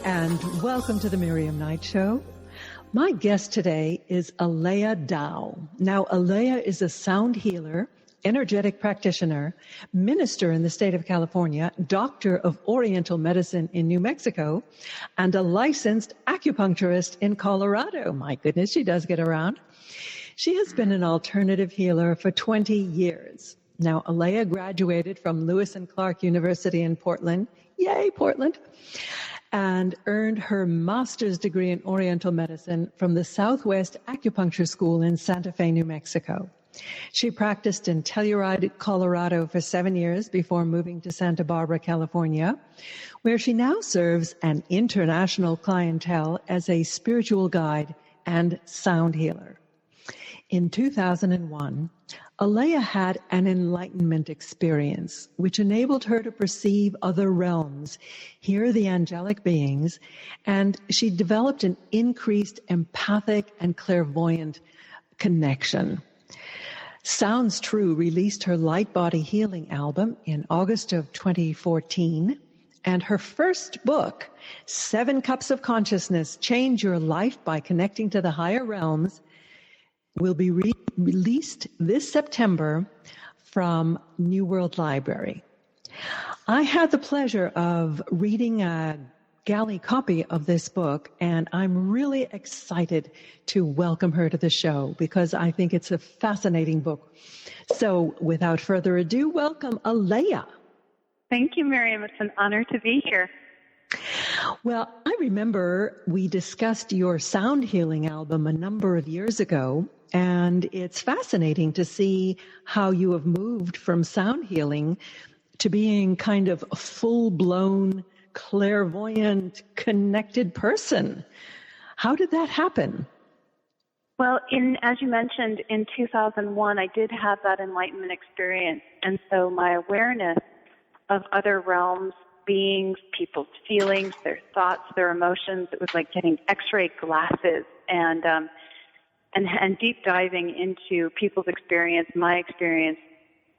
and welcome to the Miriam Knight Show. My guest today is Aleya Dow. Now, Aleya is a sound healer, energetic practitioner, minister in the state of California, doctor of Oriental medicine in New Mexico, and a licensed acupuncturist in Colorado. My goodness, she does get around. She has been an alternative healer for 20 years. Now, Aleya graduated from Lewis and Clark University in Portland. Yay, Portland. And earned her master's degree in Oriental medicine from the Southwest Acupuncture School in Santa Fe, New Mexico. She practiced in Telluride, Colorado for 7 years before moving to Santa Barbara, California, where she now serves an international clientele as a spiritual guide and sound healer. In 2001, Aleya had an enlightenment experience, which enabled her to perceive other realms, hear the angelic beings, and she developed an increased empathic and clairvoyant connection. Sounds True released her Light Body Healing album in August of 2014, and her first book, 7 Cups of Consciousness, Change Your Life by Connecting to the Higher Realms, will be released this September from New World Library. I had the pleasure of reading a galley copy of this book, and I'm really excited to welcome her to the show because I think it's a fascinating book. So without further ado, welcome Aleya. Thank you, Miriam. It's an honor to be here. Well, I remember we discussed your sound healing album a number of years ago, and it's fascinating to see how you have moved from sound healing to being kind of a full-blown, clairvoyant, connected person. How did that happen? Well, as you mentioned, in 2001, I did have that enlightenment experience. And so my awareness of other realms, beings, people's feelings, their thoughts, their emotions, it was like getting x-ray glasses and deep diving into people's experience, my experience,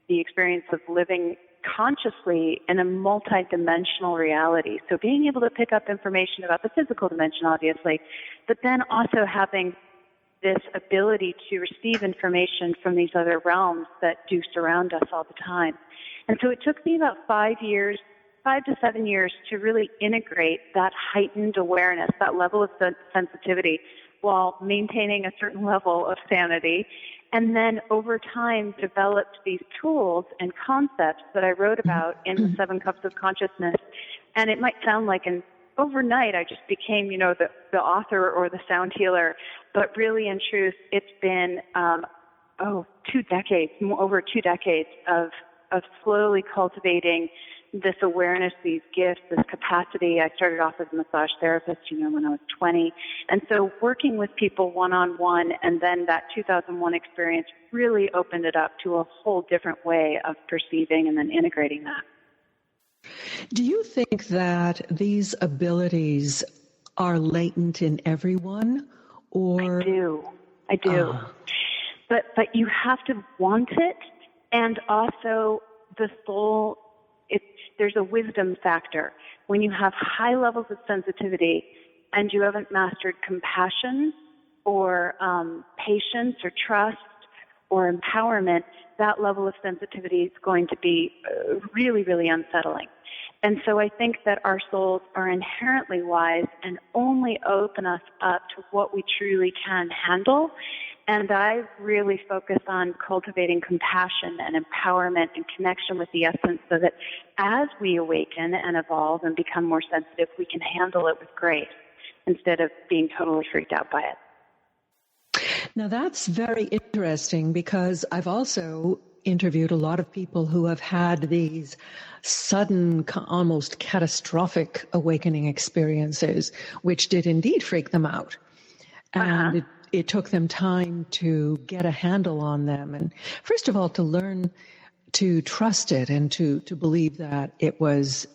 the experience of living consciously in a multi-dimensional reality. So being able to pick up information about the physical dimension, obviously, but then also having this ability to receive information from these other realms that do surround us all the time. And so it took me about 5 to 7 years to really integrate that heightened awareness, that level of sensitivity, while maintaining a certain level of sanity, and then over time developed these tools and concepts that I wrote about in the 7 Cups of Consciousness. And it might sound like overnight I just became, the author or the sound healer, but really in truth it's been 2 decades, over 2 decades of slowly cultivating this awareness, these gifts, this capacity. I started off as a massage therapist, when I was 20. And so working with people one-on-one, and then that 2001 experience really opened it up to a whole different way of perceiving and then integrating that. Do you think that these abilities are latent in everyone? Or I do. But you have to want it, and also the soul. There's a wisdom factor. When you have high levels of sensitivity and you haven't mastered compassion or patience or trust or empowerment, that level of sensitivity is going to be really, really unsettling. And so I think that our souls are inherently wise and only open us up to what we truly can handle. And I really focus on cultivating compassion and empowerment and connection with the essence so that as we awaken and evolve and become more sensitive, we can handle it with grace instead of being totally freaked out by it. Now, that's very interesting because I've also interviewed a lot of people who have had these sudden, almost catastrophic awakening experiences, which did indeed freak them out. And it took them time to get a handle on them. And first of all, to learn to trust it and to believe that it was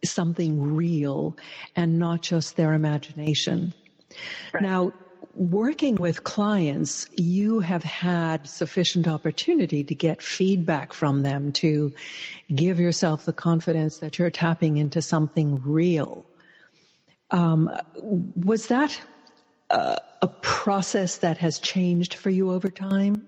something real and not just their imagination. Right. Now, working with clients, you have had sufficient opportunity to get feedback from them to give yourself the confidence that you're tapping into something real. Was that a process that has changed for you over time?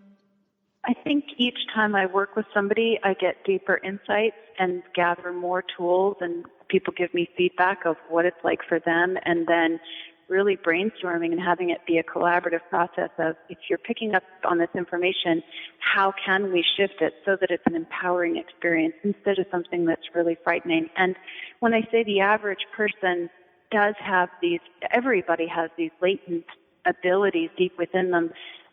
I think each time I work with somebody, I get deeper insights and gather more tools, and people give me feedback of what it's like for them, and then really brainstorming and having it be a collaborative process of, if you're picking up on this information, how can we shift it so that it's an empowering experience instead of something that's really frightening? And when I say the average person does have these, everybody has these latent abilities deep within them,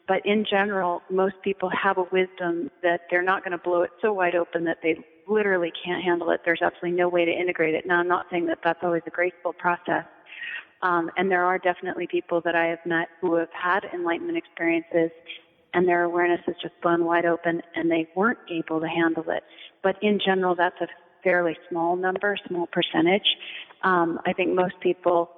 but in general, most people have a wisdom that they're not going to blow it so wide open that they literally can't handle it. There's absolutely no way to integrate it. Now, I'm not saying that that's always a graceful process. And there are definitely people that I have met who have had enlightenment experiences and their awareness is just blown wide open and they weren't able to handle it. But in general, that's a fairly small number, small percentage. I think most people,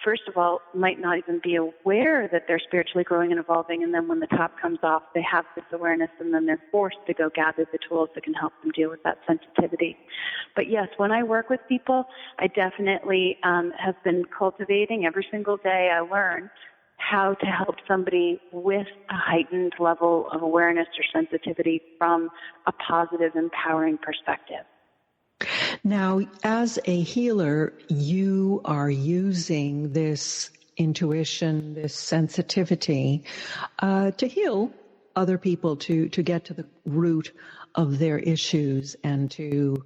first of all, might not even be aware that they're spiritually growing and evolving, and then when the top comes off, they have this awareness, and then they're forced to go gather the tools that can help them deal with that sensitivity. But yes, when I work with people, I definitely have been cultivating every single day. I learn how to help somebody with a heightened level of awareness or sensitivity from a positive, empowering perspective. Now, as a healer, you are using this intuition, this sensitivity, to heal other people, to get to the root of their issues and to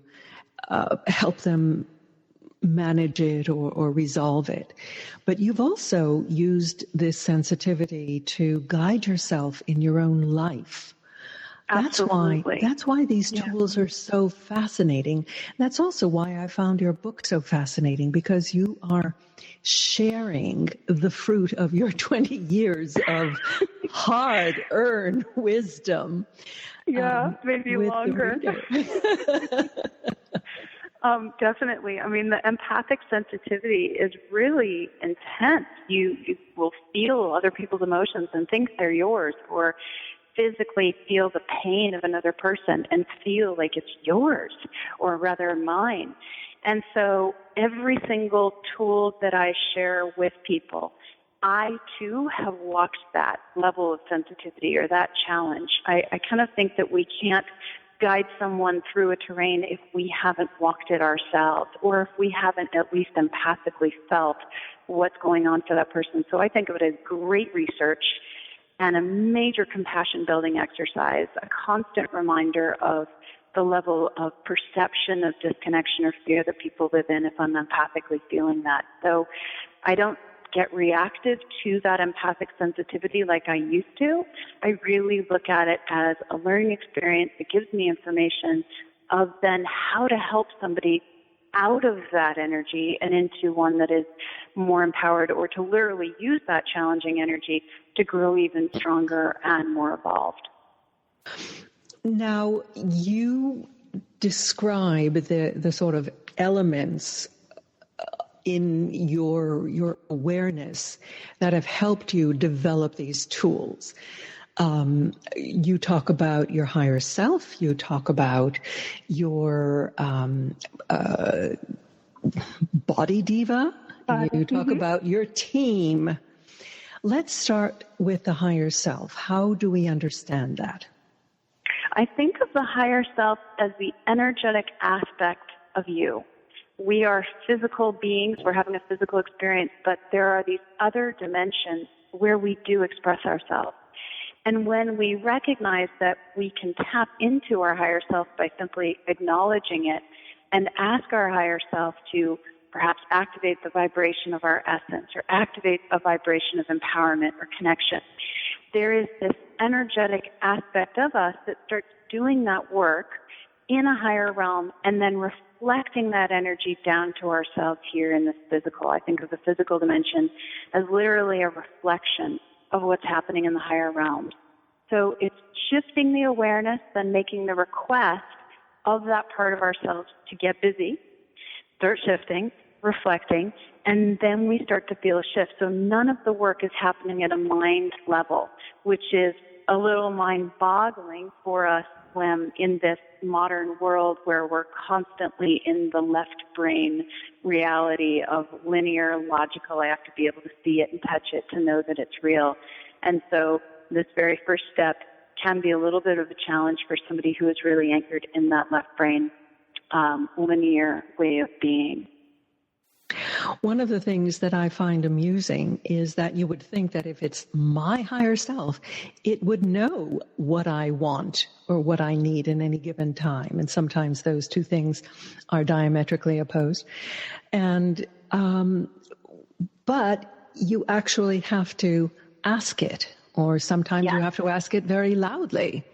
help them manage it or resolve it. But you've also used this sensitivity to guide yourself in your own life. Absolutely. That's why these tools are so fascinating. That's also why I found your book so fascinating, because you are sharing the fruit of your 20 years of hard-earned wisdom. Maybe longer. Definitely. I mean, the empathic sensitivity is really intense. You will feel other people's emotions and think they're yours, or physically feel the pain of another person and feel like it's yours, or rather mine. And so every single tool that I share with people, I too have walked that level of sensitivity or that challenge. I kind of think that we can't guide someone through a terrain if we haven't walked it ourselves, or if we haven't at least empathically felt what's going on for that person. So I think of it as great research and a major compassion building exercise, a constant reminder of the level of perception of disconnection or fear that people live in if I'm empathically feeling that. So I don't get reactive to that empathic sensitivity like I used to. I really look at it as a learning experience that gives me information of then how to help somebody out of that energy and into one that is more empowered, or to literally use that challenging energy to grow even stronger and more evolved. Now, you describe the sort of elements in your awareness that have helped you develop these tools. You talk about your higher self. You talk about your body diva. You talk about your team. Let's start with the higher self. How do we understand that? I think of the higher self as the energetic aspect of you. We are physical beings. We're having a physical experience, but there are these other dimensions where we do express ourselves. And when we recognize that we can tap into our higher self by simply acknowledging it and ask our higher self to perhaps activate the vibration of our essence or activate a vibration of empowerment or connection, there is this energetic aspect of us that starts doing that work in a higher realm and then reflecting that energy down to ourselves here in this physical. I think of the physical dimension as literally a reflection of what's happening in the higher realms. So it's shifting the awareness, then making the request of that part of ourselves to get busy, start shifting, reflecting, and then we start to feel a shift. So none of the work is happening at a mind level, which is a little mind-boggling for us when in this modern world where we're constantly in the left brain reality of linear, logical. I have to be able to see it and touch it to know that it's real. And so this very first step can be a little bit of a challenge for somebody who is really anchored in that left brain linear way of being. One of the things that I find amusing is that you would think that if it's my higher self, it would know what I want or what I need in any given time. And sometimes those two things are diametrically opposed. And, but you actually have to ask it, or sometimes you have to ask it very loudly.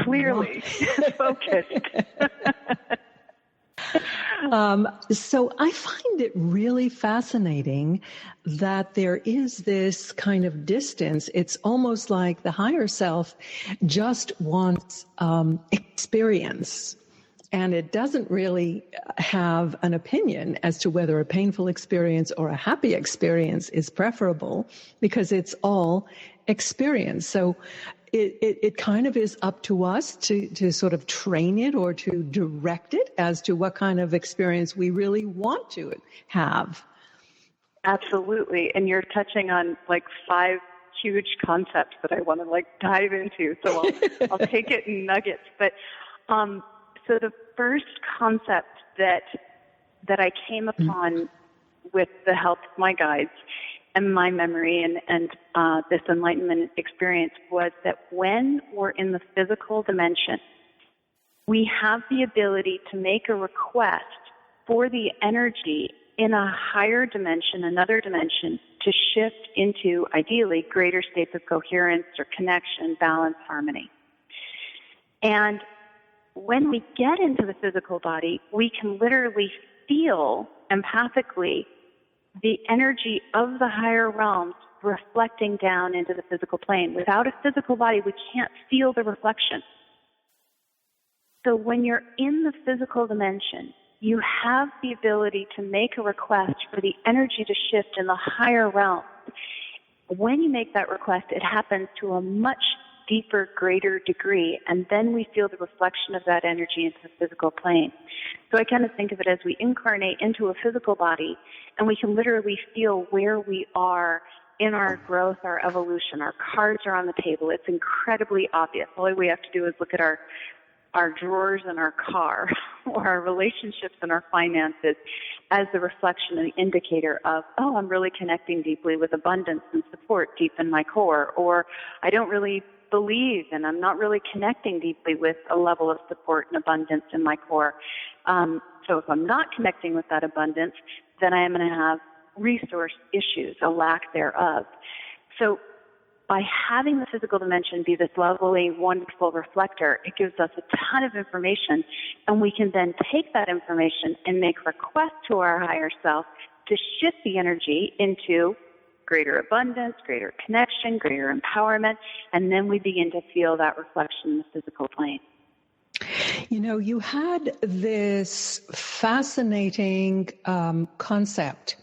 Clearly focused. So I find it really fascinating that there is this kind of distance. It's almost like the higher self just wants experience. And it doesn't really have an opinion as to whether a painful experience or a happy experience is preferable, because it's all experience. So it kind of is up to us to sort of train it or to direct it as to what kind of experience we really want to have. Absolutely. And you're touching on like 5 huge concepts that I want to like dive into. So I'll take it in nuggets. But so the first concept that I came upon with the help of my guides and my memory and this enlightenment experience was that when we're in the physical dimension, we have the ability to make a request for the energy in a higher dimension, another dimension, to shift into, ideally, greater states of coherence or connection, balance, harmony. And when we get into the physical body, we can literally feel empathically the energy of the higher realms reflecting down into the physical plane. Without a physical body, we can't feel the reflection. So when you're in the physical dimension, you have the ability to make a request for the energy to shift in the higher realms. When you make that request, it happens to a much deeper, greater degree, and then we feel the reflection of that energy into the physical plane. So I kind of think of it as we incarnate into a physical body, and we can literally feel where we are in our growth, our evolution. Our cards are on the table. It's incredibly obvious. All we have to do is look at our drawers in our car or our relationships and our finances as the reflection and the indicator of, oh, I'm really connecting deeply with abundance and support deep in my core, or I don't really believe and I'm not really connecting deeply with a level of support and abundance in my core. So if I'm not connecting with that abundance, then I am going to have resource issues, a lack thereof. So by having the physical dimension be this lovely, wonderful reflector, it gives us a ton of information, and we can then take that information and make requests to our higher self to shift the energy into greater abundance, greater connection, greater empowerment, and then we begin to feel that reflection in the physical plane. You know, you had this fascinating concept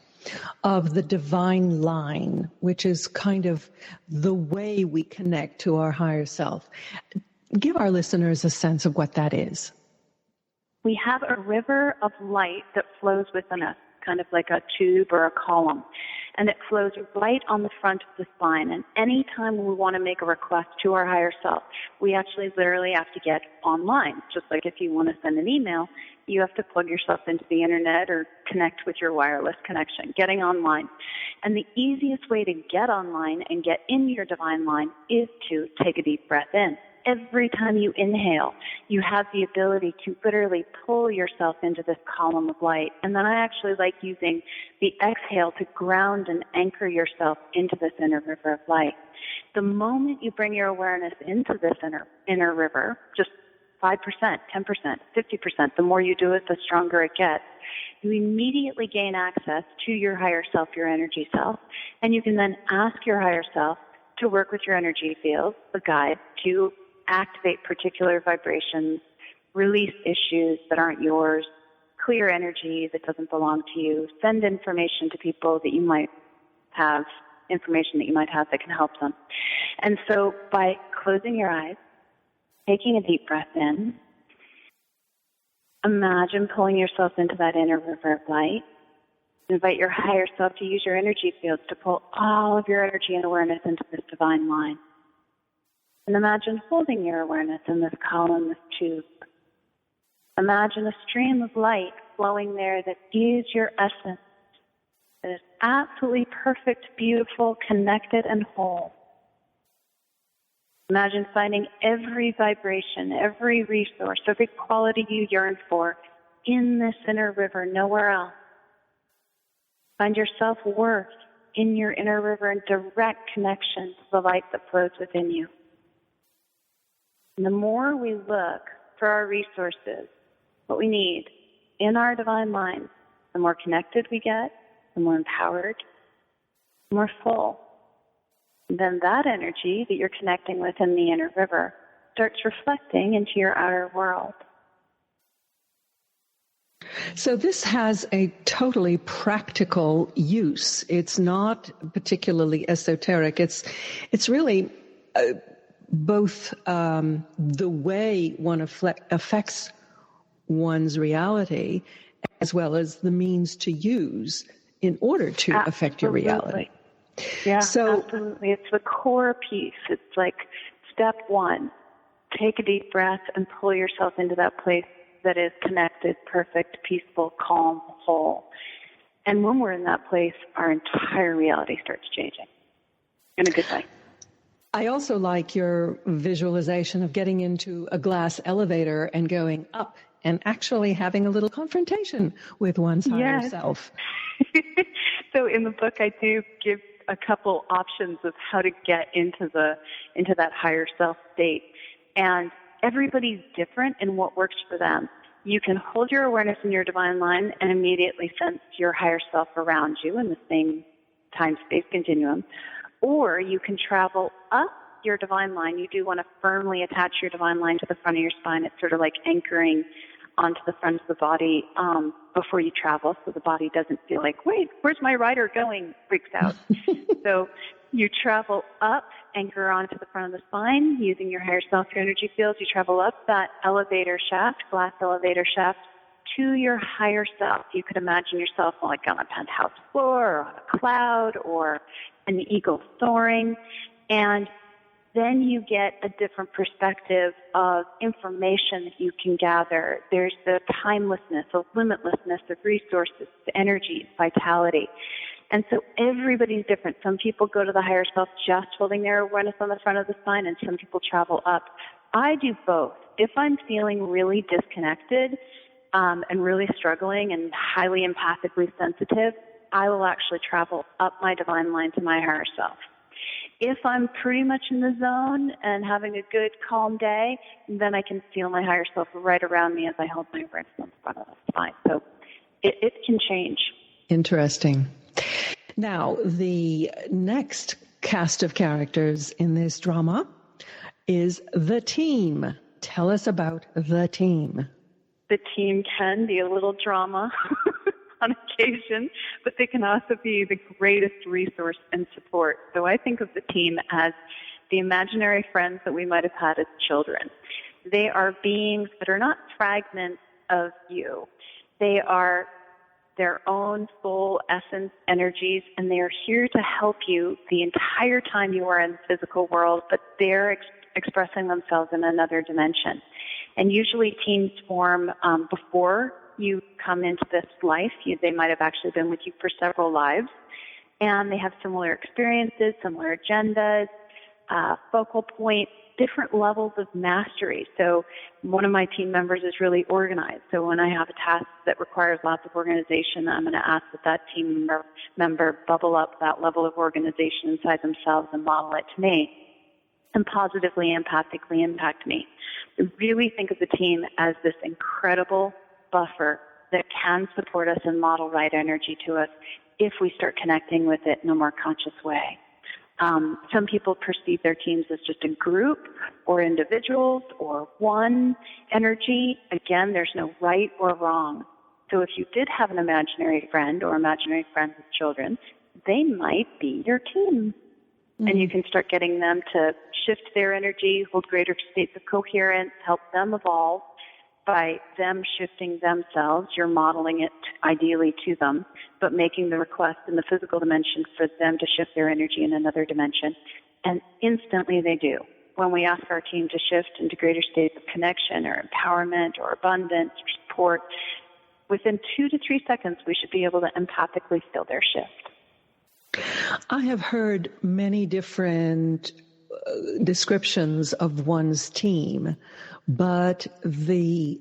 of the divine line, which is kind of the way we connect to our higher self. Give our listeners a sense of what that is. We have a river of light that flows within us, kind of like a tube or a column, and it flows right on the front of the spine. And anytime we want to make a request to our higher self, we actually literally have to get online. Just like if you want to send an email, you have to plug yourself into the internet or connect with your wireless connection, getting online. And the easiest way to get online and get in your divine line is to take a deep breath in. Every time you inhale, you have the ability to literally pull yourself into this column of light. And then I actually like using the exhale to ground and anchor yourself into this inner river of light. The moment you bring your awareness into this inner river, just 5%, 10%, 50%, the more you do it, the stronger it gets. You immediately gain access to your higher self, your energy self, and you can then ask your higher self to work with your energy field, the guide, to activate particular vibrations, release issues that aren't yours, clear energy that doesn't belong to you, send information to people that you might have information that you might have that can help them. And so by closing your eyes, taking a deep breath in, imagine pulling yourself into that inner river of light. Invite your higher self to use your energy fields to pull all of your energy and awareness into this divine line. And imagine holding your awareness in this column, this tube. Imagine a stream of light flowing there that is your essence, that is absolutely perfect, beautiful, connected, and whole. Imagine finding every vibration, every resource, every quality you yearn for in this inner river, nowhere else. Find your self-worth in your inner river in direct connection to the light that flows within you. And the more we look for our resources, what we need in our divine mind, the more connected we get, the more empowered, the more full. And then that energy that you're connecting with in the inner river starts reflecting into your outer world. So this has a totally practical use. It's not particularly esoteric. It's really both the way one affects one's reality as well as the means to use in order to affect your reality. Yeah, so, absolutely. It's the core piece. It's like step one, take a deep breath and pull yourself into that place that is connected, perfect, peaceful, calm, whole. And when we're in that place, our entire reality starts changing in a good way. I also like your visualization of getting into a glass elevator and going up and actually having a little confrontation with one's higher self. So in the book, I do give a couple options of how to get into that higher self state. And everybody's different in what works for them. You can hold your awareness in your divine line and immediately sense your higher self around you in the same time-space continuum. Or you can travel up your divine line. You do want to firmly attach your divine line to the front of your spine. It's sort of like anchoring onto the front of the body before you travel, so the body doesn't feel like, wait, where's my rider going? Freaks out. So you travel up, anchor onto the front of the spine, using your higher self, your energy fields. You travel up that elevator shaft, glass elevator shaft, to your higher self. You could imagine yourself like on a penthouse floor or on a cloud or an eagle soaring. And then you get a different perspective of information that you can gather. There's the timelessness, the limitlessness of resources, the energy, vitality. And so everybody's different. Some people go to the higher self just holding their awareness on the front of the spine, and some people travel up. I do both. If I'm feeling really disconnected and really struggling and highly empathically sensitive, I will actually travel up my divine line to my higher self. If I'm pretty much in the zone and having a good, calm day, then I can feel my higher self right around me as I hold my awareness on the front of the spine. So it can change. Interesting. Now, the next cast of characters in this drama is the team. Tell us about the team. The team can be a little drama on occasion, but they can also be the greatest resource and support. So I think of the team as the imaginary friends that we might have had as children. They are beings that are not fragments of you. They are their own soul, essence, energies, and they are here to help you the entire time you are in the physical world, but they're expressing themselves in another dimension. And usually teams form before you come into this life. They might have actually been with you for several lives, and they have similar experiences, similar agendas, focal point, different levels of mastery. So one of my team members is really organized. So when I have a task that requires lots of organization, I'm going to ask that team member bubble up that level of organization inside themselves and model it to me and positively, empathically impact me. I really think of the team as this incredible buffer that can support us and model right energy to us if we start connecting with it in a more conscious way. Some people perceive their teams as just a group or individuals or one energy. Again, there's no right or wrong. So if you did have an imaginary friend or imaginary friends with children, they might be your team. Mm-hmm. And you can start getting them to shift their energy, hold greater states of coherence, help them evolve by them shifting themselves. You're modeling it ideally to them, but making the request in the physical dimension for them to shift their energy in another dimension. And instantly they do. When we ask our team to shift into greater states of connection or empowerment or abundance or support, within 2 to 3 seconds, we should be able to empathically feel their shift. I have heard many different descriptions of one's team, but the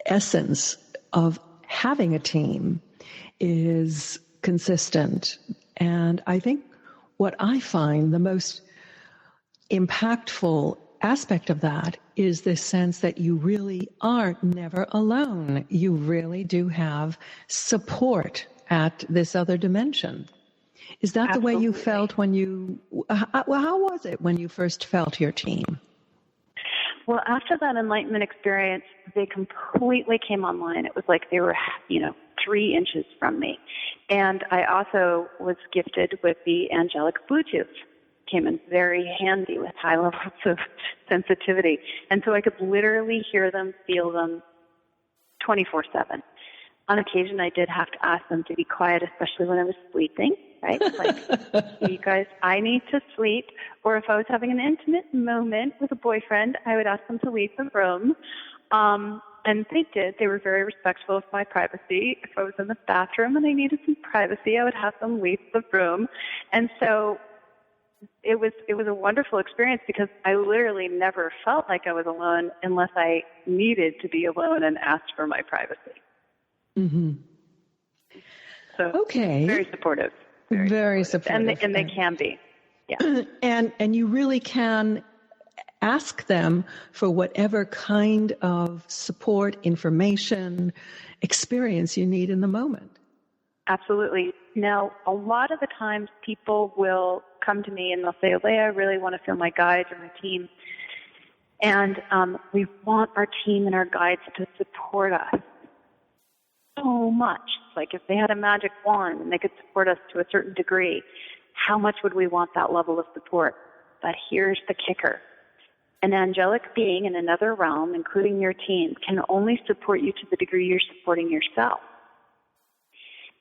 essence of having a team is consistent. And I think what I find the most impactful aspect of that is this sense that you really are never alone. You really do have support at this other dimension. Is that Absolutely. the way you felt when how was it when you first felt your team? Well, after that enlightenment experience, they completely came online. It was like they were, 3 inches from me. And I also was gifted with the angelic Bluetooth. Came in very handy with high levels of sensitivity. And so I could literally hear them, feel them 24/7. On occasion, I did have to ask them to be quiet, especially when I was sleeping, right? Like, you guys, I need to sleep. Or if I was having an intimate moment with a boyfriend, I would ask them to leave the room. And they did. They were very respectful of my privacy. If I was in the bathroom and I needed some privacy, I would have them leave the room. And so it was a wonderful experience because I literally never felt like I was alone unless I needed to be alone and asked for my privacy. Mm-hmm. So okay, very supportive. Very supportive. And they can be. Yeah. And you really can ask them for whatever kind of support, information, experience you need in the moment. Absolutely. Now, a lot of the times people will come to me and they'll say, Aleya, I really want to feel my guides or my team. And we want our team and our guides to support us so much. Like if they had a magic wand and they could support us to a certain degree, how much would we want that level of support? But here's the kicker. An angelic being in another realm, including your team, can only support you to the degree you're supporting yourself.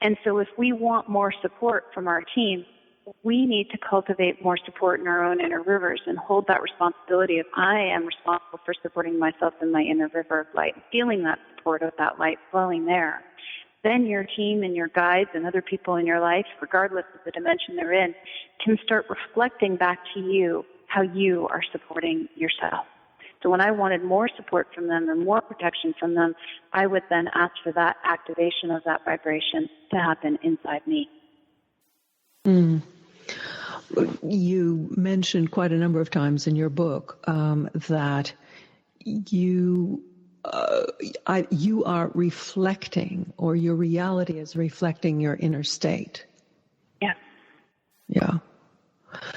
And so if we want more support from our team, we need to cultivate more support in our own inner rivers and hold that responsibility of I am responsible for supporting myself in my inner river of light, feeling that support of that light flowing there. Then your team and your guides and other people in your life, regardless of the dimension they're in, can start reflecting back to you how you are supporting yourself. So when I wanted more support from them and more protection from them, I would then ask for that activation of that vibration to happen inside me. Mm. You mentioned quite a number of times in your book that you are reflecting, or your reality is reflecting your inner state. Yeah. Yeah.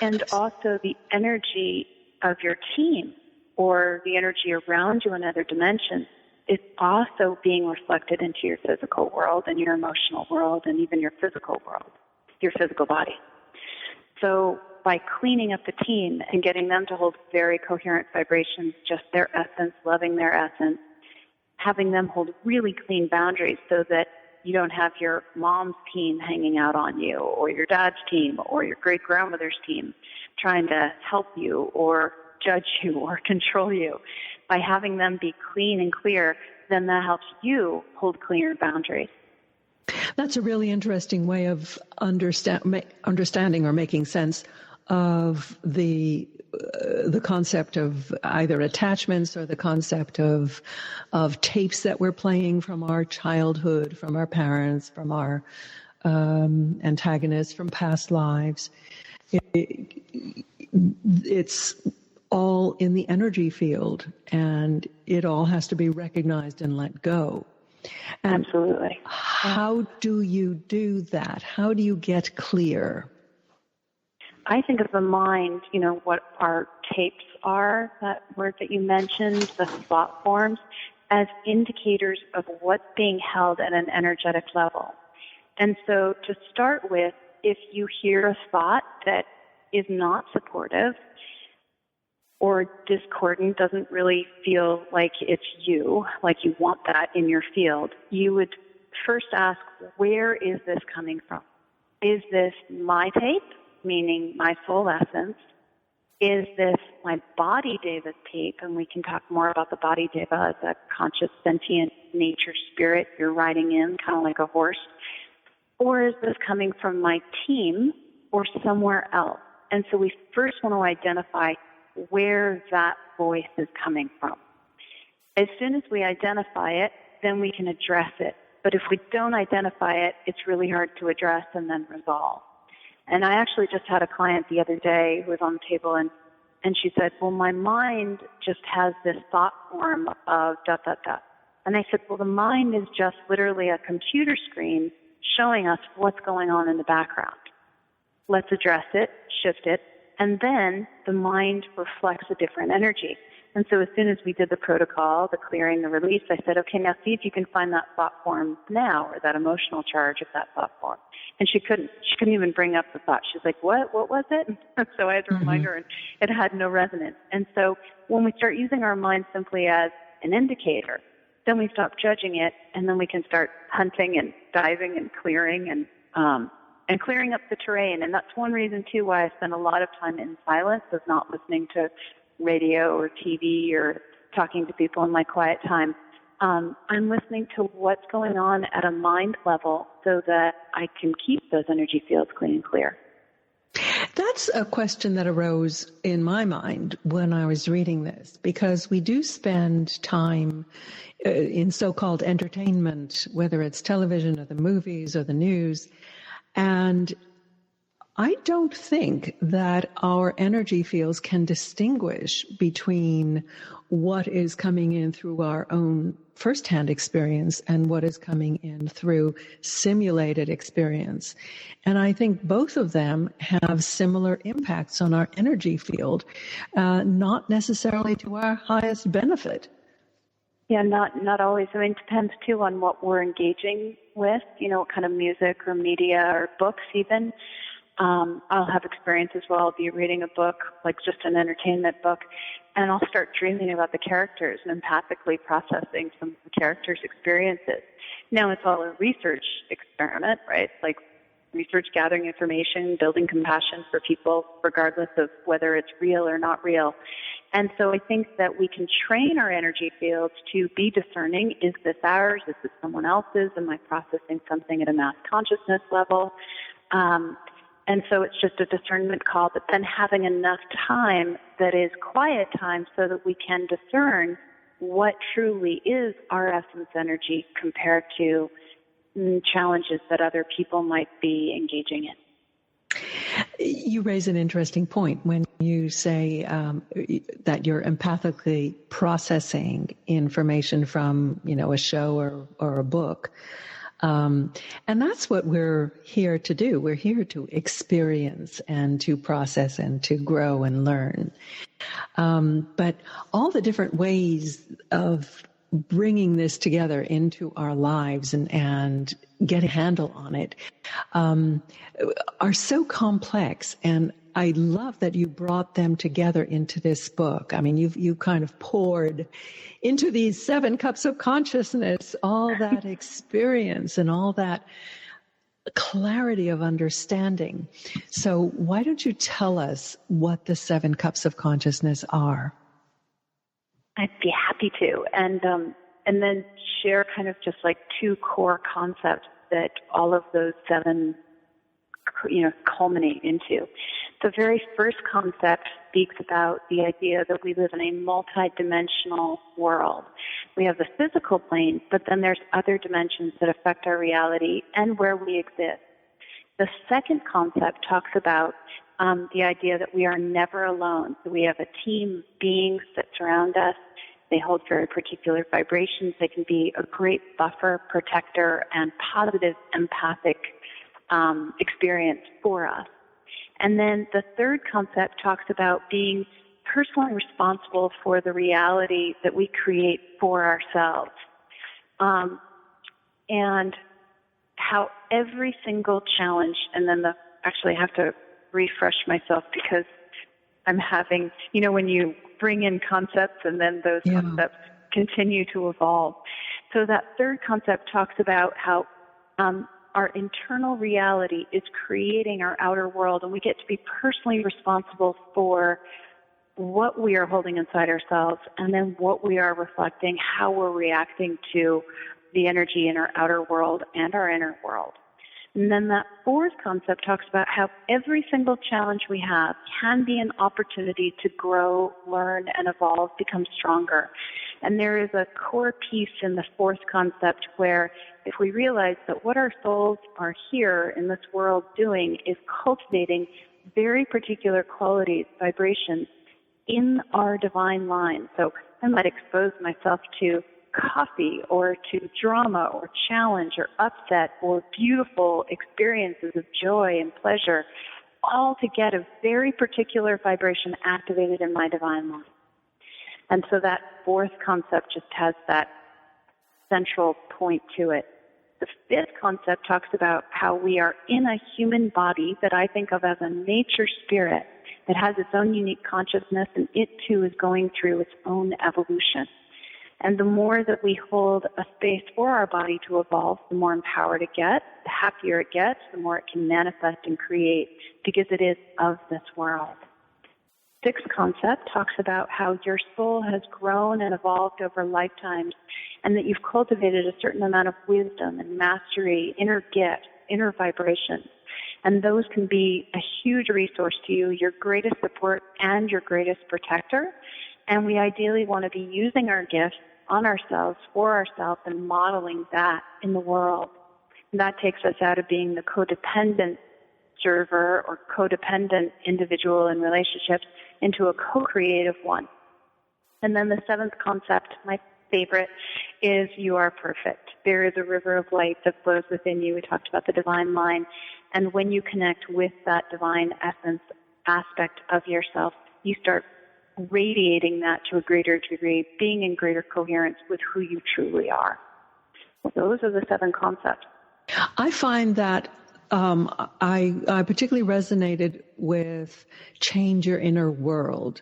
And also the energy of your team or the energy around you in other dimensions is also being reflected into your physical world and your emotional world and even your physical world, your physical body. So by cleaning up the team and getting them to hold very coherent vibrations, just their essence, loving their essence, having them hold really clean boundaries so that you don't have your mom's team hanging out on you or your dad's team or your great-grandmother's team trying to help you or judge you or control you. By having them be clean and clear, then that helps you hold clear boundaries. That's a really interesting way of understanding or making sense of the concept of either attachments or the concept of tapes that we're playing from our childhood, from our parents, from our antagonists, from past lives. It's all in the energy field, and it all has to be recognized and let go. And absolutely. How do you do that? How do you get clear? I think of the mind, what our tapes are, that word that you mentioned, the thought forms, as indicators of what's being held at an energetic level. And so to start with, if you hear a thought that is not supportive or discordant, doesn't really feel like it's you, like you want that in your field, you would first ask, where is this coming from? Is this my tape, meaning my soul essence? Is this my body Deva tape? And we can talk more about the body Deva as a conscious, sentient nature spirit you're riding in, kind of like a horse. Or is this coming from my team or somewhere else? And so we first want to identify where that voice is coming from. As soon as we identify it, then we can address it. But if we don't identify it, it's really hard to address and then resolve. And I actually just had a client the other day who was on the table, and she said, well, my mind just has this thought form of ... And I said, well, the mind is just literally a computer screen showing us what's going on in the background. Let's address it, shift it, and then the mind reflects a different energy. And so as soon as we did the protocol, the clearing, the release, I said, okay, now see if you can find that thought form now, or that emotional charge of that thought form. And she couldn't even bring up the thought. She's like, what was it? And so I had to remind her, and it had no resonance. And so when we start using our mind simply as an indicator, then we stop judging it, and then we can start hunting and diving and clearing and clearing up the terrain. And that's one reason, too, why I spend a lot of time in silence, of not listening to radio or TV or talking to people in my quiet time. I'm listening to what's going on at a mind level so that I can keep those energy fields clean and clear. That's a question that arose in my mind when I was reading this, because we do spend time in so-called entertainment, whether it's television or the movies or the news, and I don't think that our energy fields can distinguish between what is coming in through our own firsthand experience and what is coming in through simulated experience. And I think both of them have similar impacts on our energy field, not necessarily to our highest benefit. Yeah, not always. I mean, it depends, too, on what we're engaging with, what kind of music or media or books even. I'll have experiences where I'll be reading a book, like just an entertainment book, and I'll start dreaming about the characters and empathically processing some of the characters' experiences. Now, it's all a research experiment, right? Like research, gathering information, building compassion for people, regardless of whether it's real or not real. And so I think that we can train our energy fields to be discerning. Is this ours? Is this someone else's? Am I processing something at a mass consciousness level? And so it's just a discernment call, but then having enough time that is quiet time so that we can discern what truly is our essence energy compared to challenges that other people might be engaging in. You raise an interesting point when you say that you're empathically processing information from, a show or a book. And that's what we're here to do. We're here to experience and to process and to grow and learn. But all the different ways of bringing this together into our lives and get a handle on it are so complex. And I love that you brought them together into this book. I mean, you kind of poured into these 7 cups of consciousness all that experience and all that clarity of understanding. So why don't you tell us what the 7 cups of consciousness are? I'd be happy to. And then share kind of just like 2 core concepts that all of those 7 culminate into. The very first concept speaks about the idea that we live in a multidimensional world. We have the physical plane, but then there's other dimensions that affect our reality and where we exist. The second concept talks about the idea that we are never alone. So we have a team of beings that surround us. They hold very particular vibrations. They can be a great buffer, protector, and positive empathic experience for us. And then the third concept talks about being personally responsible for the reality that we create for ourselves. And how every single challenge, and then the actually have to refresh myself because I'm having, when you bring in concepts and then those concepts continue to evolve. So that third concept talks about how our internal reality is creating our outer world, and we get to be personally responsible for what we are holding inside ourselves and then what we are reflecting, how we're reacting to the energy in our outer world and our inner world. And then that fourth concept talks about how every single challenge we have can be an opportunity to grow, learn, and evolve, become stronger. And there is a core piece in the fourth concept where if we realize that what our souls are here in this world doing is cultivating very particular qualities, vibrations in our divine line. So I might expose myself to coffee or to drama or challenge or upset or beautiful experiences of joy and pleasure, all to get a very particular vibration activated in my divine line. And so that fourth concept just has that central point to it. The fifth concept talks about how we are in a human body that I think of as a nature spirit that has its own unique consciousness, and it too is going through its own evolution. And the more that we hold a space for our body to evolve, the more empowered it gets, the happier it gets, the more it can manifest and create because it is of this world. Sixth concept talks about how your soul has grown and evolved over lifetimes and that you've cultivated a certain amount of wisdom and mastery, inner gifts, inner vibrations. And those can be a huge resource to you, your greatest support and your greatest protector. And we ideally want to be using our gifts on ourselves, for ourselves, and modeling that in the world. And that takes us out of being the codependent server or codependent individual in relationships into a co-creative one. And then the seventh concept, my favorite, is you are perfect. There is a river of light that flows within you. We talked about the divine line. And when you connect with that divine essence aspect of yourself, you start radiating that to a greater degree, being in greater coherence with who you truly are. Those are the seven concepts. I find that I particularly resonated with change your inner world,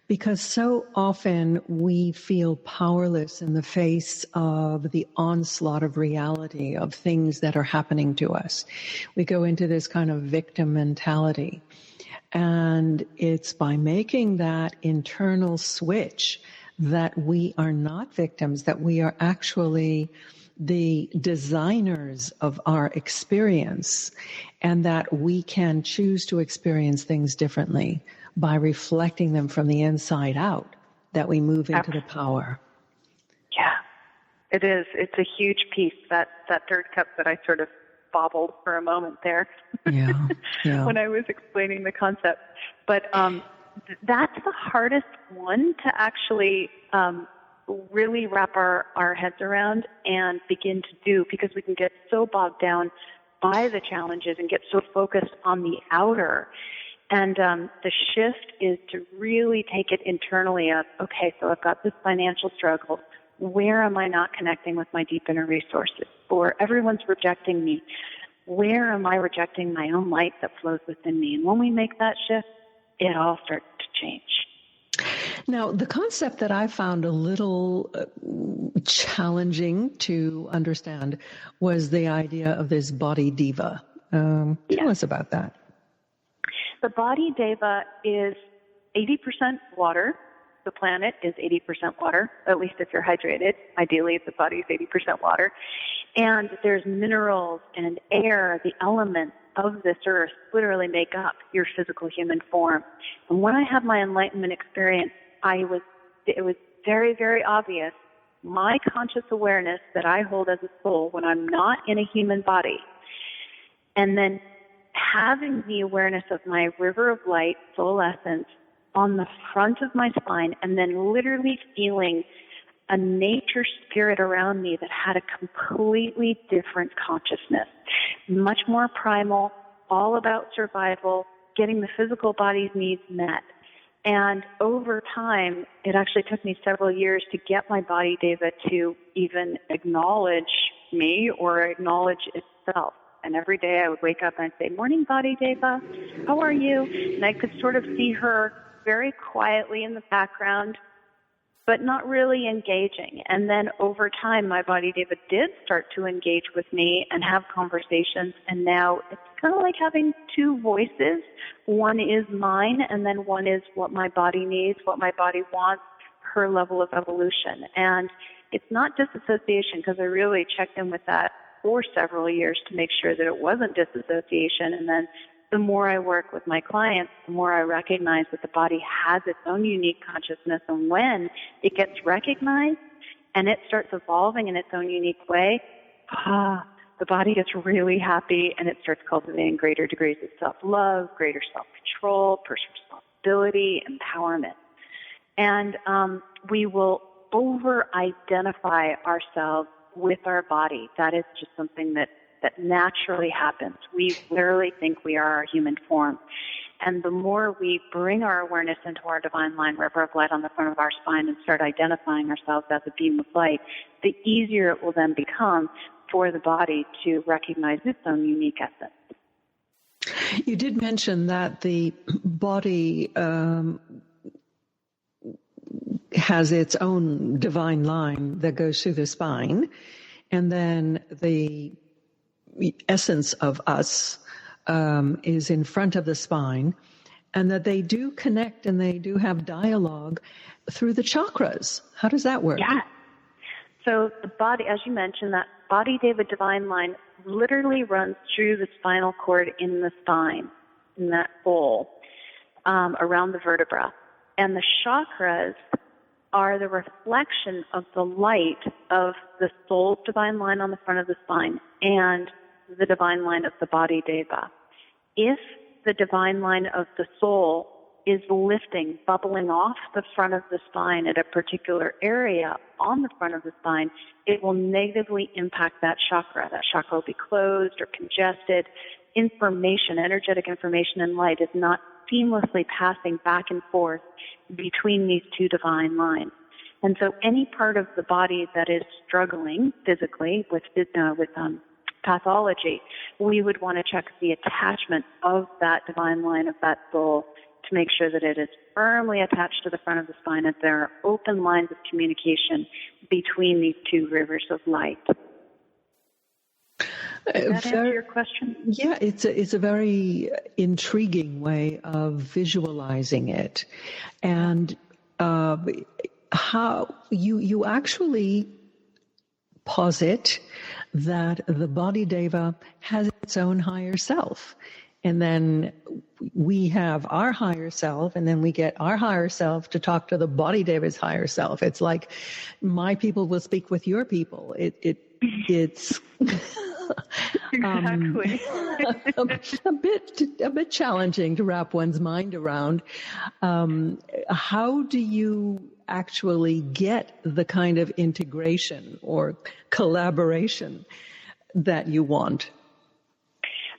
because so often we feel powerless in the face of the onslaught of reality of things that are happening to us. We go into this kind of victim mentality. And it's by making that internal switch that we are not victims, that we are actually the designers of our experience, and that we can choose to experience things differently by reflecting them from the inside out, that we move into the power. Yeah, it is. It's a huge piece, that third cup that I sort of bobbled for a moment there when I was explaining the concept. But that's the hardest one to actually really wrap our heads around and begin to do, because we can get so bogged down by the challenges and get so focused on the outer. And the shift is to really take it internally of, okay, so I've got this financial struggle. Where am I not connecting with my deep inner resources? Or everyone's rejecting me. Where am I rejecting my own light that flows within me? And when we make that shift, it all starts to change. Now, the concept that I found a little challenging to understand was the idea of this body diva. Tell us about that. The body diva is 80% water. The planet is 80% water, at least if you're hydrated. Ideally, the body is 80% water. And there's minerals and air, the elements of this earth literally make up your physical human form. And when I had my enlightenment experience, it was very, very obvious, my conscious awareness that I hold as a soul when I'm not in a human body, and then having the awareness of my river of light, soul essence, on the front of my spine, and then literally feeling a nature spirit around me that had a completely different consciousness, much more primal, all about survival, getting the physical body's needs met. And over time, it actually took me several years to get my body diva to even acknowledge me or acknowledge itself. And every day I would wake up and I'd say, "Morning, Body Deva. How are you?" And I could sort of see her very quietly in the background, but not really engaging. And then over time, my Body Deva did start to engage with me and have conversations. And now it's kind of like having two voices. One is mine, and then one is what my body needs, what my body wants, her level of evolution. And it's not disassociation, because I really checked in with that for several years to make sure that it wasn't disassociation. And then the more I work with my clients, the more I recognize that the body has its own unique consciousness. And when it gets recognized and it starts evolving in its own unique way, the body gets really happy, and it starts cultivating greater degrees of self-love, greater self-control, personal responsibility, empowerment. And we will over-identify ourselves with our body. That is just something that naturally happens. We literally think we are our human form. And the more we bring our awareness into our divine line, river of light on the front of our spine, and start identifying ourselves as a beam of light, the easier it will then become for the body to recognize its own unique essence. You did mention that the body has its own divine line that goes through the spine, and then the essence of us is in front of the spine, and that they do connect and they do have dialogue through the chakras. How does that work? Yeah. So the body, as you mentioned, that Body Deva divine line literally runs through the spinal cord in the spine, in that bowl, around the vertebra. And the chakras are the reflection of the light of the soul's divine line on the front of the spine and the divine line of the Body Deva. If the divine line of the soul is lifting, bubbling off the front of the spine at a particular area on the front of the spine, it will negatively impact that chakra. That chakra will be closed or congested. Information, energetic information and light is not seamlessly passing back and forth between these two divine lines. And so any part of the body that is struggling physically with pathology, we would want to check the attachment of that divine line of that soul to make sure that it is firmly attached to the front of the spine, that there are open lines of communication between these two rivers of light. Does that answer your question? Yeah, it's a very intriguing way of visualizing it. And how you actually posit that the Body Deva has its own higher self. And then we have our higher self, and then we get our higher self to talk to the Body Deva's higher self. It's like my people will speak with your people. It's exactly a bit challenging to wrap one's mind around. How do you actually get the kind of integration or collaboration that you want?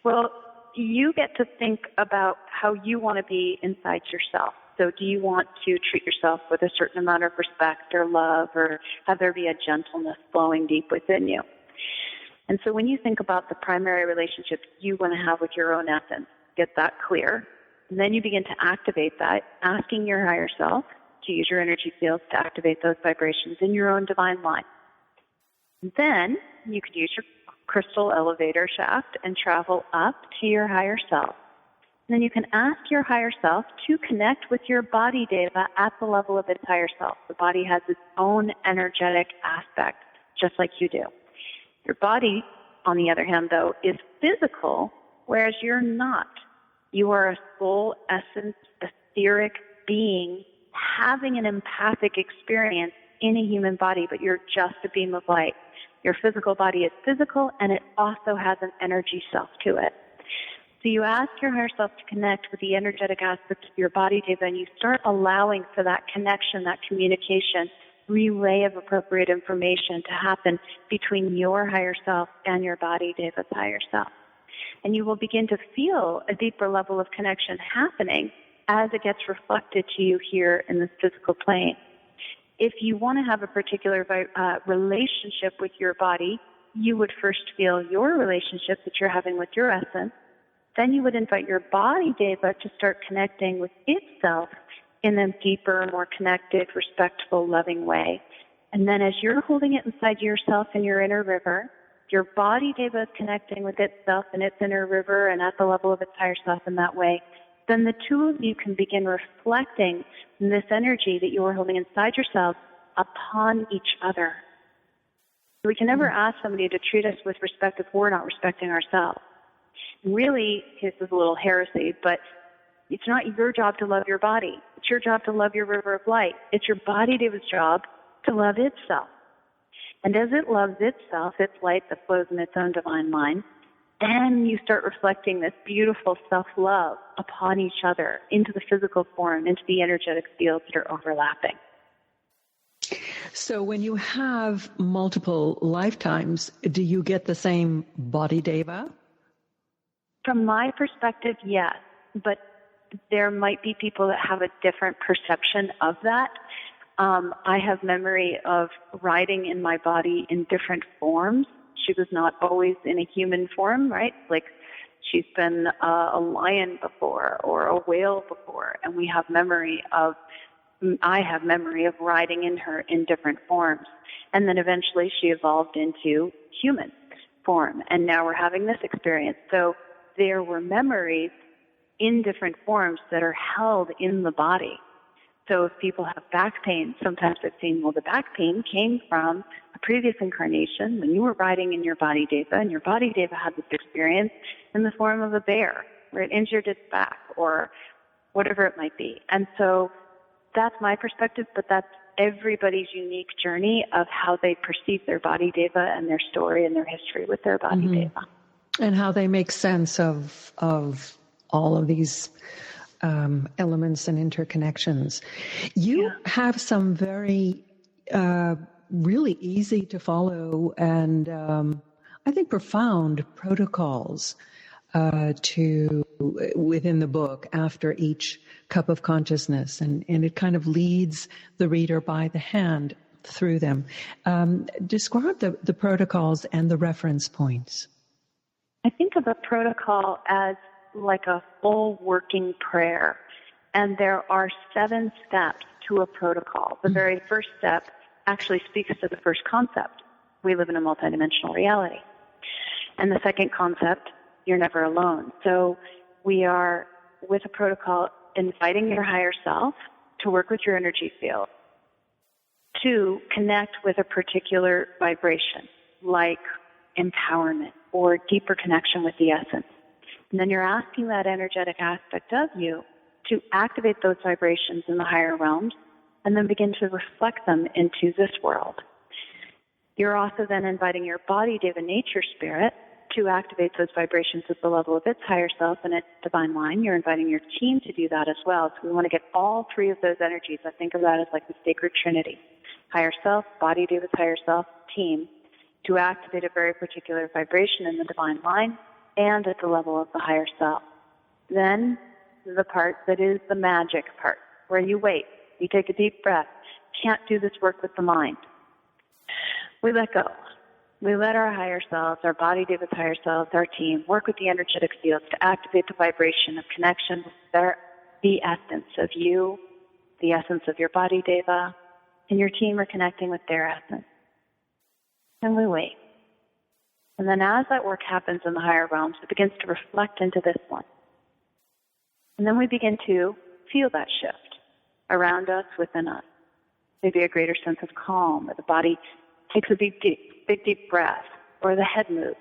Well, you get to think about how you want to be inside yourself. So do you want to treat yourself with a certain amount of respect or love, or have there be a gentleness flowing deep within you? And so when you think about the primary relationships you want to have with your own essence, get that clear. And then you begin to activate that, asking your higher self to use your energy fields to activate those vibrations in your own divine line. Then you could use your crystal elevator shaft and travel up to your higher self. And then you can ask your higher self to connect with your Body Deva at the level of its higher self. The body has its own energetic aspect, just like you do. Your body, on the other hand, though, is physical, whereas you're not. You are a soul essence, etheric being having an empathic experience in a human body, but you're just a beam of light. Your physical body is physical, and it also has an energy self to it. So you ask your higher self to connect with the energetic aspect of your Body Deva, and you start allowing for that connection, that communication, relay of appropriate information to happen between your higher self and your Body Deva's higher self. And you will begin to feel a deeper level of connection happening as it gets reflected to you here in this physical plane. If you want to have a particular relationship with your body, you would first feel your relationship that you're having with your essence. Then you would invite your body deva to start connecting with itself in a deeper, more connected, respectful, loving way. And then as you're holding it inside yourself in your inner river, your body deva is connecting with itself in its inner river and at the level of its higher self in that way. Then the two of you can begin reflecting this energy that you are holding inside yourself upon each other. We can never ask somebody to treat us with respect if we're not respecting ourselves. Really, this is a little heresy, but it's not your job to love your body. It's your job to love your river of light. It's your body deva's job to love itself. And as it loves itself, its light that flows in its own divine line, then you start reflecting this beautiful self-love upon each other into the physical form, into the energetic fields that are overlapping. So when you have multiple lifetimes, do you get the same body deva? From my perspective, yes. But there might be people that have a different perception of that. I have memory of riding in my body in different forms. She was not always in a human form, right? Like she's been a lion before or a whale before, and I have memory of riding in her in different forms. And then eventually she evolved into human form, and now we're having this experience. So there were memories in different forms that are held in the body. So if people have back pain, sometimes I've seen, well, the back pain came from a previous incarnation when you were riding in your body deva, and your body deva had this experience in the form of a bear where it injured its back or whatever it might be. And so that's my perspective, but that's everybody's unique journey of how they perceive their body deva and their story and their history with their body deva. And how they make sense of all of these elements and interconnections. You have some very, really easy to follow and I think profound protocols within the book after each cup of consciousness, and it kind of leads the reader by the hand through them. Describe the protocols and the reference points. I think of a protocol as like a full working prayer, and there are 7 steps to a protocol. The very first step actually speaks to the first concept. We live in a multidimensional reality. And the second concept, you're never alone. So we are, with a protocol, inviting your higher self to work with your energy field, to connect with a particular vibration, like empowerment or deeper connection with the essence. And then you're asking that energetic aspect of you to activate those vibrations in the higher realms and then begin to reflect them into this world. You're also then inviting your body, deva, nature spirit, to activate those vibrations at the level of its higher self and its divine line. You're inviting your team to do that as well. So we want to get all 3 of those energies. I think of that as like the sacred trinity. Higher self, body, deva's higher self, team, to activate a very particular vibration in the divine line and at the level of the higher self. Then the part that is the magic part, where you wait, you take a deep breath. Can't do this work with the mind. We let go. We let our higher selves, our body, deva's higher selves, our team, work with the energetic fields to activate the vibration of connection with the essence of you, the essence of your body, deva, and your team are connecting with their essence. And we wait. And then as that work happens in the higher realms, it begins to reflect into this one. And then we begin to feel that shift around us, within us. Maybe a greater sense of calm, or the body takes a big deep breath, or the head moves.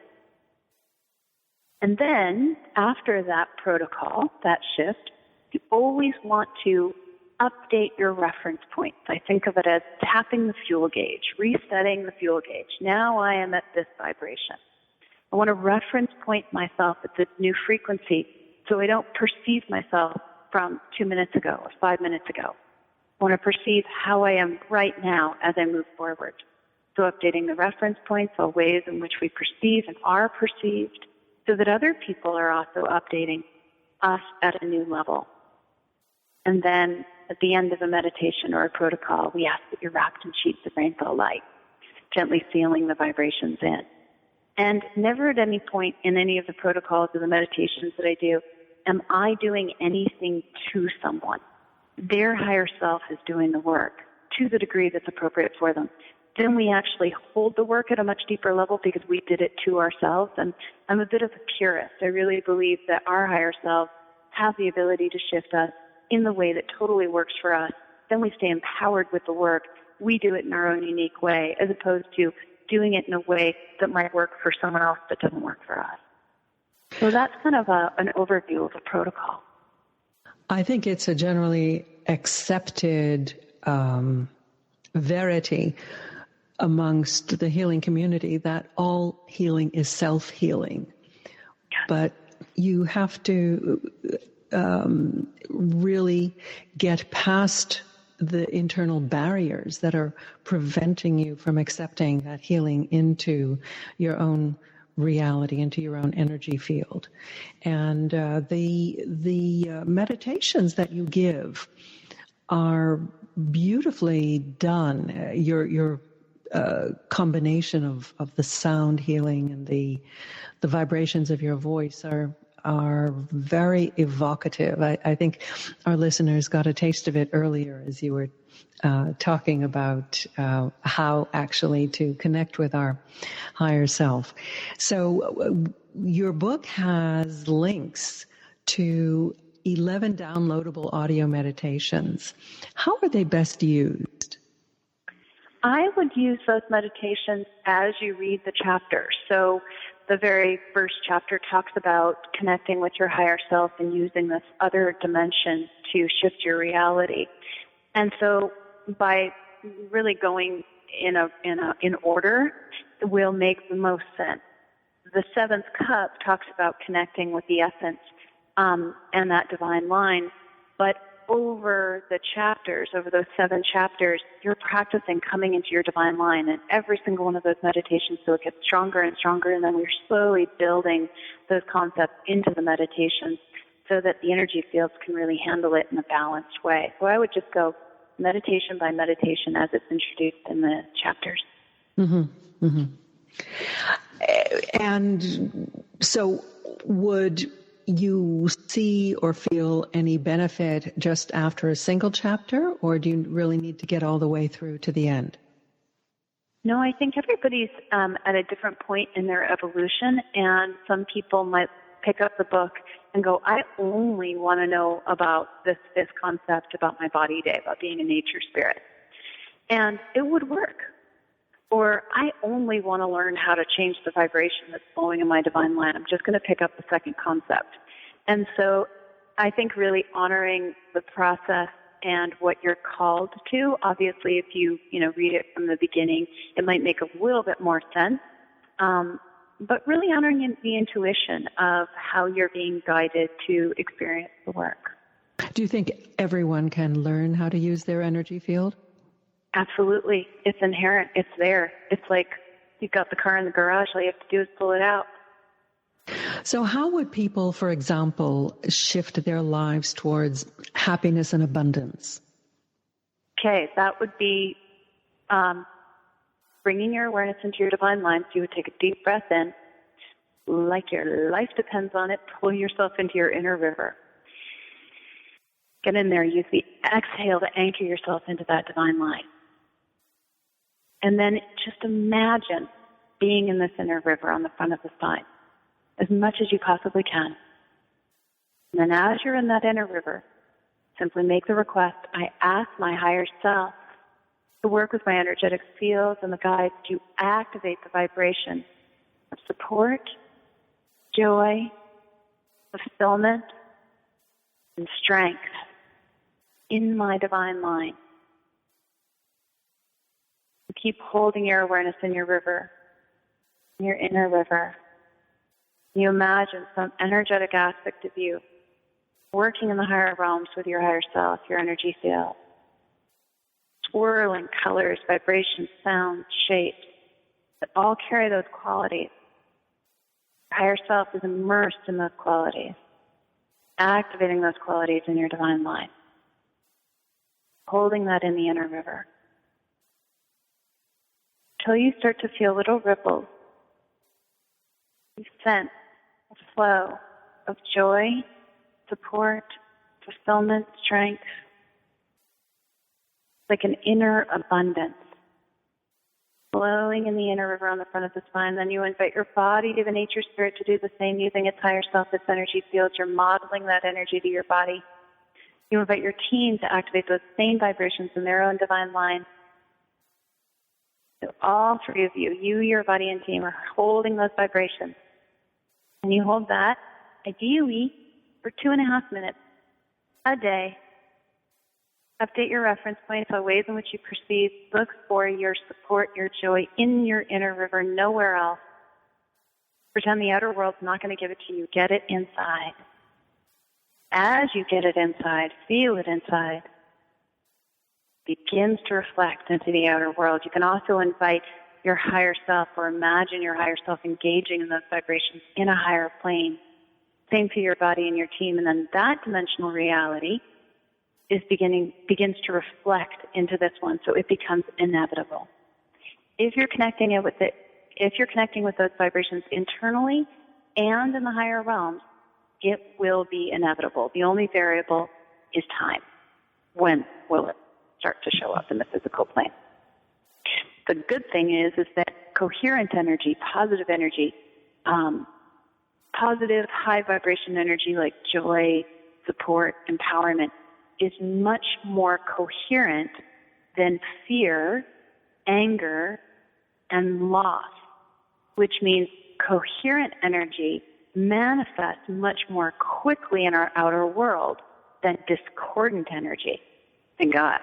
And then, after that protocol, that shift, you always want to update your reference points. I think of it as tapping the fuel gauge, resetting the fuel gauge. Now I am at this vibration. I want to reference point myself at this new frequency so I don't perceive myself from 2 minutes ago or 5 minutes ago. I want to perceive how I am right now as I move forward. So updating the reference points, all ways in which we perceive and are perceived, so that other people are also updating us at a new level. And then at the end of a meditation or a protocol, we ask that you're wrapped in sheets of rainbow light, gently sealing the vibrations in. And never at any point in any of the protocols or the meditations that I do am I doing anything to someone. Their higher self is doing the work to the degree that's appropriate for them. Then we actually hold the work at a much deeper level because we did it to ourselves. And I'm a bit of a purist. I really believe that our higher self has the ability to shift us in the way that totally works for us. Then we stay empowered with the work. We do it in our own unique way, as opposed to doing it in a way that might work for someone else but doesn't work for us. So that's kind of an overview of a protocol. I think it's a generally accepted verity amongst the healing community that all healing is self-healing. But you have to really get past the internal barriers that are preventing you from accepting that healing into your own reality, into your own energy field. And the meditations that you give are beautifully done. Your combination of the sound healing and the vibrations of your voice are very evocative. I think our listeners got a taste of it earlier as you were talking about how actually to connect with our higher self. So your book has links to 11 downloadable audio meditations. How are they best used? I would use those meditations as you read the chapters. So the very first chapter talks about connecting with your higher self and using this other dimension to shift your reality. And so by really going in order will make the most sense. The seventh cup talks about connecting with the essence and that divine line. But over the chapters, over those 7 chapters, you're practicing coming into your divine line, and every single one of those meditations, so it gets stronger and stronger, and then we're slowly building those concepts into the meditations so that the energy fields can really handle it in a balanced way. So I would just go meditation by meditation as it's introduced in the chapters. Mm-hmm. Mm-hmm. And so would you see or feel any benefit just after a single chapter, or do you really need to get all the way through to the end? No, I think everybody's at a different point in their evolution, and some people might pick up the book and go, I only want to know about this concept about my body day, about being a nature spirit. And it would work. Or I only want to learn how to change the vibration that's flowing in my divine line. I'm just going to pick up the second concept. And so I think really honoring the process and what you're called to. Obviously, if you read it from the beginning, it might make a little bit more sense. But really honoring the intuition of how you're being guided to experience the work. Do you think everyone can learn how to use their energy field? Absolutely. It's inherent. It's there. It's like you've got the car in the garage. All you have to do is pull it out. So how would people, for example, shift their lives towards happiness and abundance? Okay, that would be bringing your awareness into your divine line. So you would take a deep breath in, like your life depends on it. Pull yourself into your inner river. Get in there. Use the exhale to anchor yourself into that divine line. And then just imagine being in this inner river on the front of the spine as much as you possibly can. And then as you're in that inner river, simply make the request, I ask my higher self to work with my energetic fields and the guides to activate the vibration of support, joy, fulfillment, and strength in my divine line. Keep holding your awareness in your river, in your inner river. You imagine some energetic aspect of you working in the higher realms with your higher self, your energy field. Swirling colors, vibrations, sounds, shapes that all carry those qualities. Your higher self is immersed in those qualities, activating those qualities in your divine line. Holding that in the inner river. Until you start to feel little ripples you sense a flow of joy, support, fulfillment, strength, like an inner abundance flowing in the inner river on the front of the spine. Then you invite your body, divinate your spirit to do the same, using its higher self, its energy fields. You're modeling that energy to your body. You invite your team to activate those same vibrations in their own divine line. So all three of you, your body, and team, are holding those vibrations. And you hold that, ideally, for 2.5 minutes a day. Update your reference points on ways in which you perceive. Look for your support, your joy in your inner river, nowhere else. Pretend the outer world's not going to give it to you. Get it inside. As you get it inside, feel it inside, begins to reflect into the outer world. You can also invite your higher self, or imagine your higher self engaging in those vibrations in a higher plane. Same for your body and your team. And then that dimensional reality begins to reflect into this one, so it becomes inevitable. If you're connecting with those vibrations internally and in the higher realms, it will be inevitable. The only variable is time. When will it start to show up in the physical plane? The good thing is that coherent energy, positive high vibration energy like joy, support, empowerment, is much more coherent than fear, anger, and loss, which means coherent energy manifests much more quickly in our outer world than discordant energy. Thank God.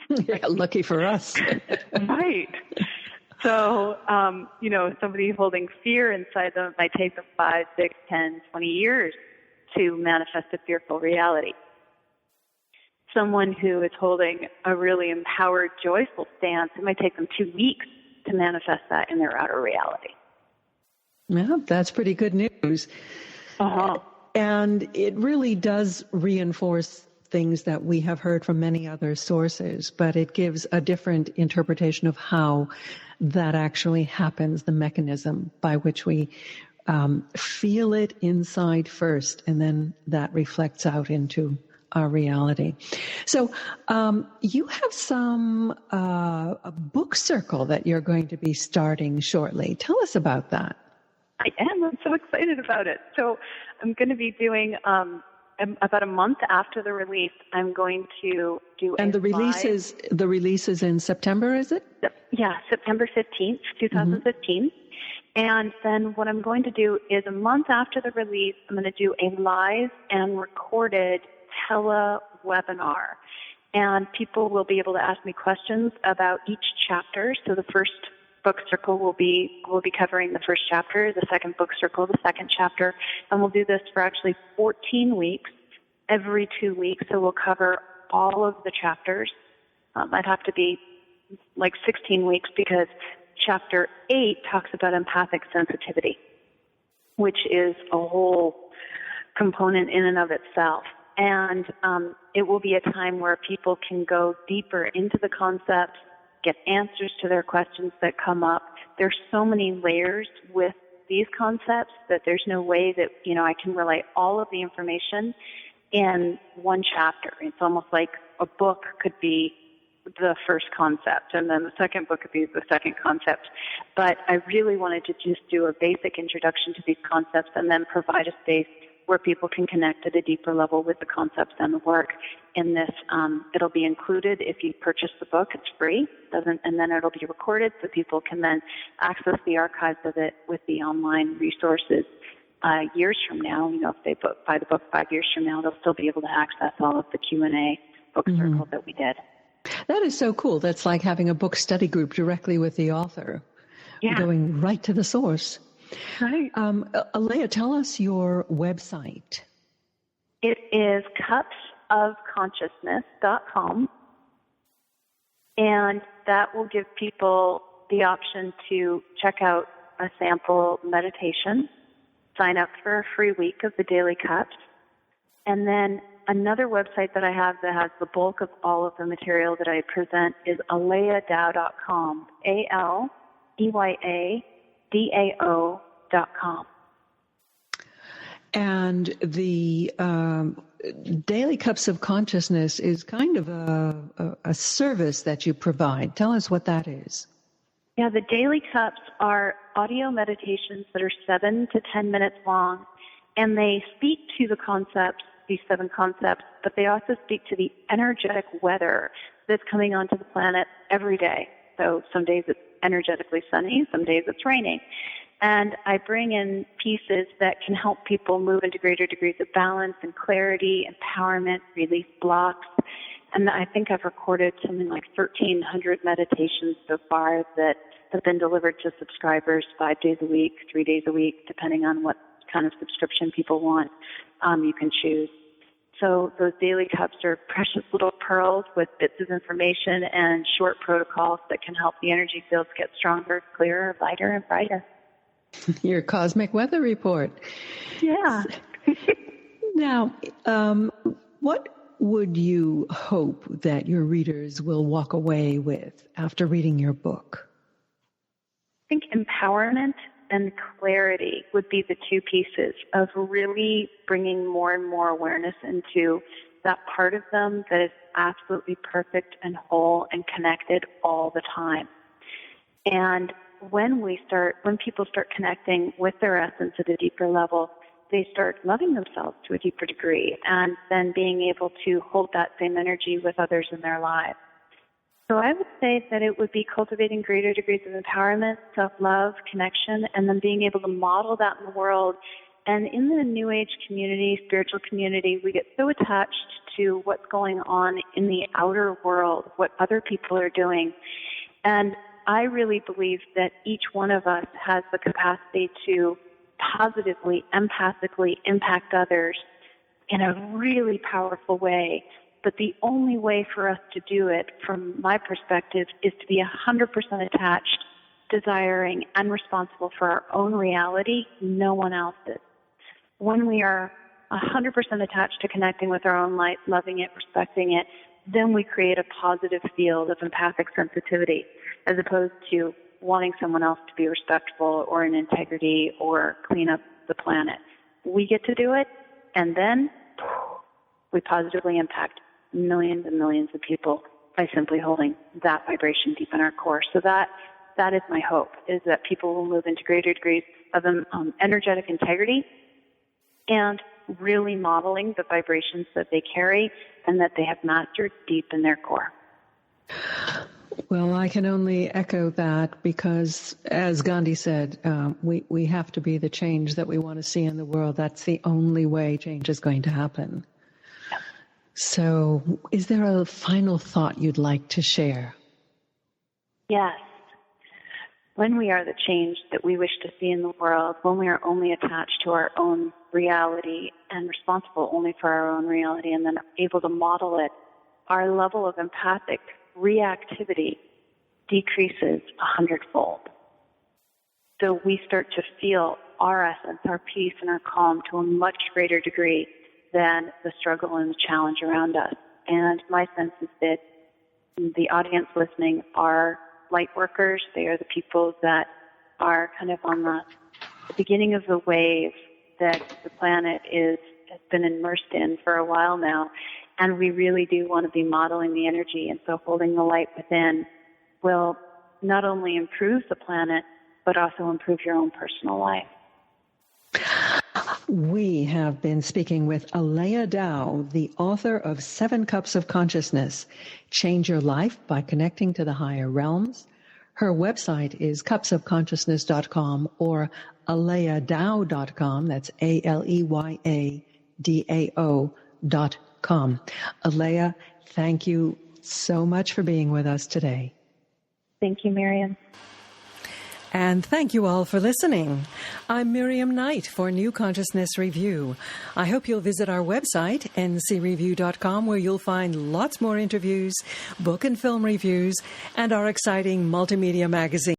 Yeah, lucky for us. Right. So, somebody holding fear inside them, it might take them 5, 6, 10, 20 years to manifest a fearful reality. Someone who is holding a really empowered, joyful stance, it might take them 2 weeks to manifest that in their outer reality. Yeah, that's pretty good news. Uh-huh. And it really does reinforce things that we have heard from many other sources, but it gives a different interpretation of how that actually happens, the mechanism by which we feel it inside first, and then that reflects out into our reality. So you have a book circle that you're going to be starting shortly. Tell us about that. I am. I'm so excited about it. So I'm going to be doing, about a month after the release, I'm going to do and the release is in September, is it? Yeah, September 15th, 2015. Mm-hmm. And then what I'm going to do is a month after the release, I'm going to do a live and recorded tele-webinar. And people will be able to ask me questions about each chapter. So the first book circle will be covering the first chapter, the second book circle, the second chapter, and we'll do this for actually 14 weeks, every 2 weeks. So we'll cover all of the chapters. I'd have to be like 16 weeks because chapter 8 talks about empathic sensitivity, which is a whole component in and of itself. And it will be a time where people can go deeper into the concepts, get answers to their questions that come up. There's so many layers with these concepts that there's no way that, I can relay all of the information in one chapter. It's almost like a book could be the first concept, and then the second book could be the second concept. But I really wanted to just do a basic introduction to these concepts and then provide a space where people can connect at a deeper level with the concepts and the work. In this, it'll be included if you purchase the book. It's free, and then it'll be recorded so people can then access the archives of it with the online resources. Years from now, if they buy the book 5 years from now, they'll still be able to access all of the Q&A book circle that we did. That is so cool. That's like having a book study group directly with the author, going right to the source. Right. Aleya, tell us your website. It is cupsofconsciousness.com, and that will give people the option to check out a sample meditation, sign up for a free week of the Daily Cups, and then another website that I have that has the bulk of all of the material that I present is aleyadao.com, ALEYADAO.com. And the Daily Cups of Consciousness is kind of a service that you provide. Tell us what that is. Yeah, the Daily Cups are audio meditations that are 7 to 10 minutes long, and they speak to the concepts, these 7 concepts, but they also speak to the energetic weather that's coming onto the planet every day. So some days it's energetically sunny, some days it's raining. And I bring in pieces that can help people move into greater degrees of balance and clarity, empowerment, release blocks. And I think I've recorded something like 1,300 meditations so far that have been delivered to subscribers 5 days a week, 3 days a week, depending on what kind of subscription people want. You can choose. So those Daily Cups are precious little pearls with bits of information and short protocols that can help the energy fields get stronger, clearer, lighter, and brighter. Your cosmic weather report. Yeah. Now, what would you hope that your readers will walk away with after reading your book? I think empowerment and clarity would be the 2 pieces of really bringing more and more awareness into that part of them that is absolutely perfect and whole and connected all the time. And when people start connecting with their essence at a deeper level, they start loving themselves to a deeper degree and then being able to hold that same energy with others in their lives. So I would say that it would be cultivating greater degrees of empowerment, self-love, connection, and then being able to model that in the world. And in the New Age community, spiritual community, we get so attached to what's going on in the outer world, what other people are doing. And I really believe that each one of us has the capacity to positively, empathically impact others in a really powerful way. But the only way for us to do it, from my perspective, is to be 100% attached, desiring, and responsible for our own reality, no one else's. When we are 100% attached to connecting with our own light, loving it, respecting it, then we create a positive field of empathic sensitivity, as opposed to wanting someone else to be respectful or in integrity or clean up the planet. We get to do it, and then we positively impact millions and millions of people by simply holding that vibration deep in our core. So that is my hope, is that people will move into greater degrees of energetic integrity and really modeling the vibrations that they carry and that they have mastered deep in their core. Well, I can only echo that because, as Gandhi said, we have to be the change that we want to see in the world. That's the only way change is going to happen. So, is there a final thought you'd like to share? Yes. When we are the change that we wish to see in the world, when we are only attached to our own reality and responsible only for our own reality and then able to model it, our level of empathic reactivity decreases 100-fold. So we start to feel our essence, our peace, and our calm to a much greater degree than the struggle and the challenge around us. And my sense is that the audience listening are light workers. They are the people that are kind of on the beginning of the wave that the planet has been immersed in for a while now. And we really do want to be modeling the energy. And so holding the light within will not only improve the planet, but also improve your own personal life. We have been speaking with Aleya Dow, the author of 7 Cups of Consciousness, Change Your Life by Connecting to the Higher Realms. Her website is cupsofconsciousness.com or aleyadao.com. That's ALEYADAO.com. Aleya, thank you so much for being with us today. Thank you, Miriam. And thank you all for listening. I'm Miriam Knight for New Consciousness Review. I hope you'll visit our website, ncreview.com, where you'll find lots more interviews, book and film reviews, and our exciting multimedia magazine.